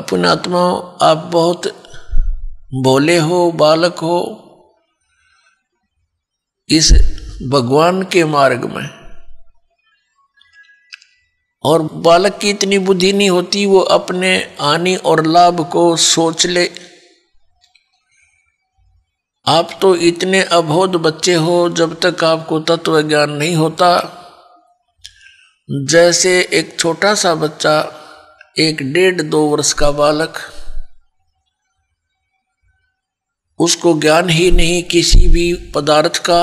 अपने आत्मा आप बहुत भोले हो, बालक हो, इस भगवान के मार्ग में, और बालक की इतनी बुद्धि नहीं होती वो अपने हानि और लाभ को सोच ले। आप तो इतने अबोध बच्चे हो जब तक आपको तत्व ज्ञान नहीं होता। जैसे एक छोटा सा बच्चा, 1-1.5-2 वर्ष का बालक, उसको ज्ञान ही नहीं किसी भी पदार्थ का,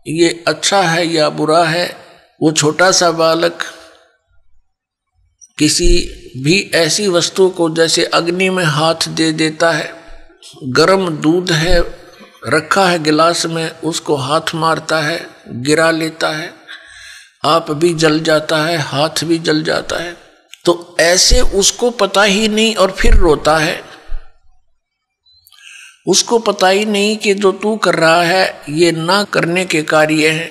ये अच्छा है या बुरा है। वो छोटा सा बालक किसी भी ऐसी वस्तु को, जैसे अग्नि में हाथ दे देता है, गर्म दूध है रखा है गिलास में, उसको हाथ मारता है, गिरा लेता है, आप भी जल जाता है, हाथ भी जल जाता है। तो ऐसे उसको पता ही नहीं और फिर रोता है। उसको पता ही नहीं कि जो तू कर रहा है ये ना करने के कार्य हैं।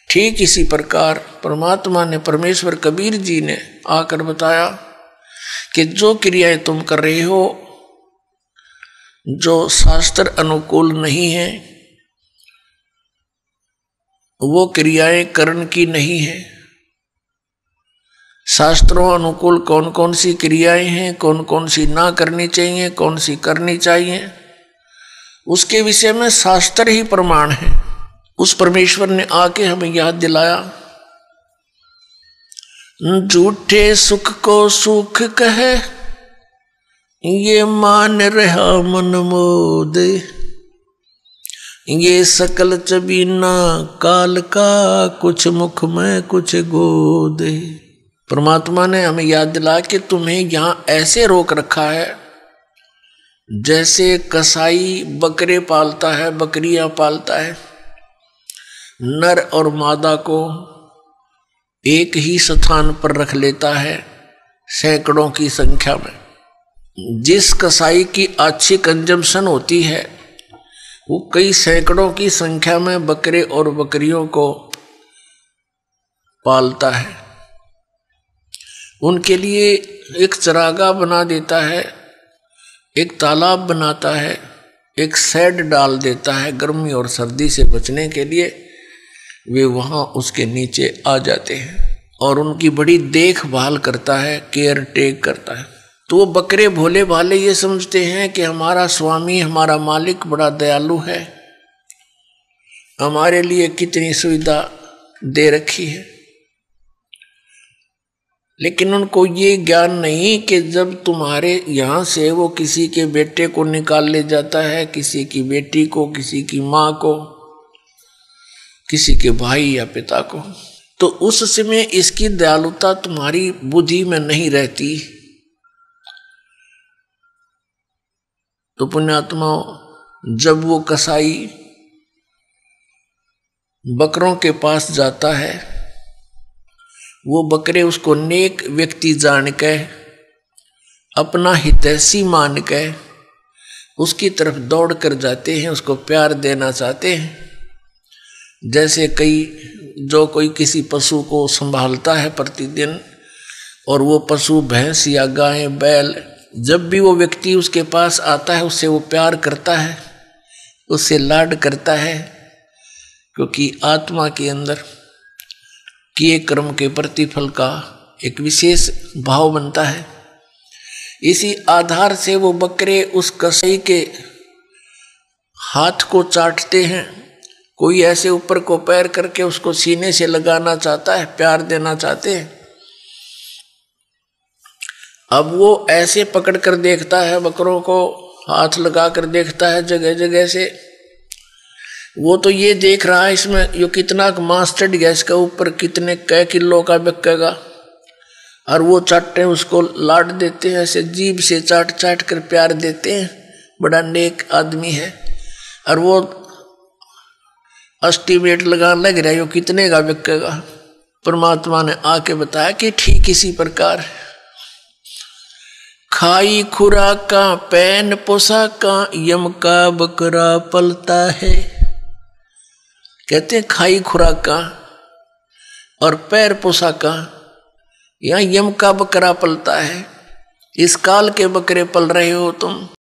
ठीक इसी प्रकार परमात्मा ने, परमेश्वर कबीर जी ने आकर बताया कि जो क्रियाएं तुम कर रहे हो, जो शास्त्र अनुकूल नहीं है, वो क्रियाएं कर्ण की नहीं है। शास्त्रों अनुकूल कौन कौन सी क्रियाएं हैं, कौन कौन सी ना करनी चाहिए, कौन सी करनी चाहिए, उसके विषय में शास्त्र ही प्रमाण है। उस परमेश्वर ने आके हमें याद दिलाया, झूठे सुख को सुख कहे, ये मान रहा मन मोद, ये सकल चबीना काल का, कुछ मुख में कुछ गोद। परमात्मा ने हमें याद दिलाया कि तुम्हें यहां ऐसे रोक रखा है जैसे कसाई बकरे पालता है, बकरियां पालता है, नर और मादा को एक ही स्थान पर रख लेता है सैकड़ों की संख्या में। जिस कसाई की अच्छी कंजम्पशन होती है वो कई सैकड़ों की संख्या में बकरे और बकरियों को पालता है। उनके लिए एक चरागाह बना देता है, एक तालाब बनाता है, एक शेड डाल देता है। गर्मी और सर्दी से बचने के लिए वे वहाँ उसके नीचे आ जाते हैं और उनकी बड़ी देखभाल करता है, केयर टेक करता है। तो वो बकरे भोले भाले ये समझते हैं कि हमारा स्वामी, हमारा मालिक बड़ा दयालु है, हमारे लिए कितनी सुविधा दे रखी है। लेकिन उनको ये ज्ञान नहीं कि जब तुम्हारे यहाँ से वो किसी के बेटे को निकाल ले जाता है, किसी की बेटी को, किसी की माँ को, किसी के भाई या पिता को, तो उस समय इसकी दयालुता तुम्हारी बुद्धि में नहीं रहती। तो पुण्यात्मा, जब वो कसाई बकरों के पास जाता है, वो बकरे उसको नेक व्यक्ति जान के, अपना हितैषी मान के उसकी तरफ दौड़ कर जाते हैं, उसको प्यार देना चाहते हैं। जैसे कोई किसी पशु को संभालता है प्रतिदिन, और वो पशु भैंस या गाय बैल, जब भी वो व्यक्ति उसके पास आता है उससे वो प्यार करता है, उससे लाड करता है, क्योंकि आत्मा के अंदर किए कर्म के प्रतिफल का एक विशेष भाव बनता है। इसी आधार से वो बकरे उस कसाई के हाथ को चाटते हैं। कोई ऐसे ऊपर को पैर करके उसको सीने से लगाना चाहता है, प्यार देना चाहते हैं। अब वो ऐसे पकड़ कर देखता है, बकरों को हाथ लगा कर देखता है जगह जगह से। वो तो ये देख रहा है इसमें यो कितना मांस चढ़ गया, इसका ऊपर कितने कै किलो का बिकेगा, और वो चाटते हैं, उसको लाड देते हैं, ऐसे जीभ से चाट चाट कर प्यार देते हैं। बड़ा नेक आदमी है, और वो एस्टीमेट लगाने लग रहा है यो कितने का बिकेगा। परमात्मा ने आके बताया कि ठीक इसी प्रकार खाई खुराका पैन पोशाका यम का बकरा पलता है। कहते हैं खाई खुराका और पैर पोशाका, यहाँ यम का बकरा पलता है। इस काल के बकरे पल रहे हो तुम।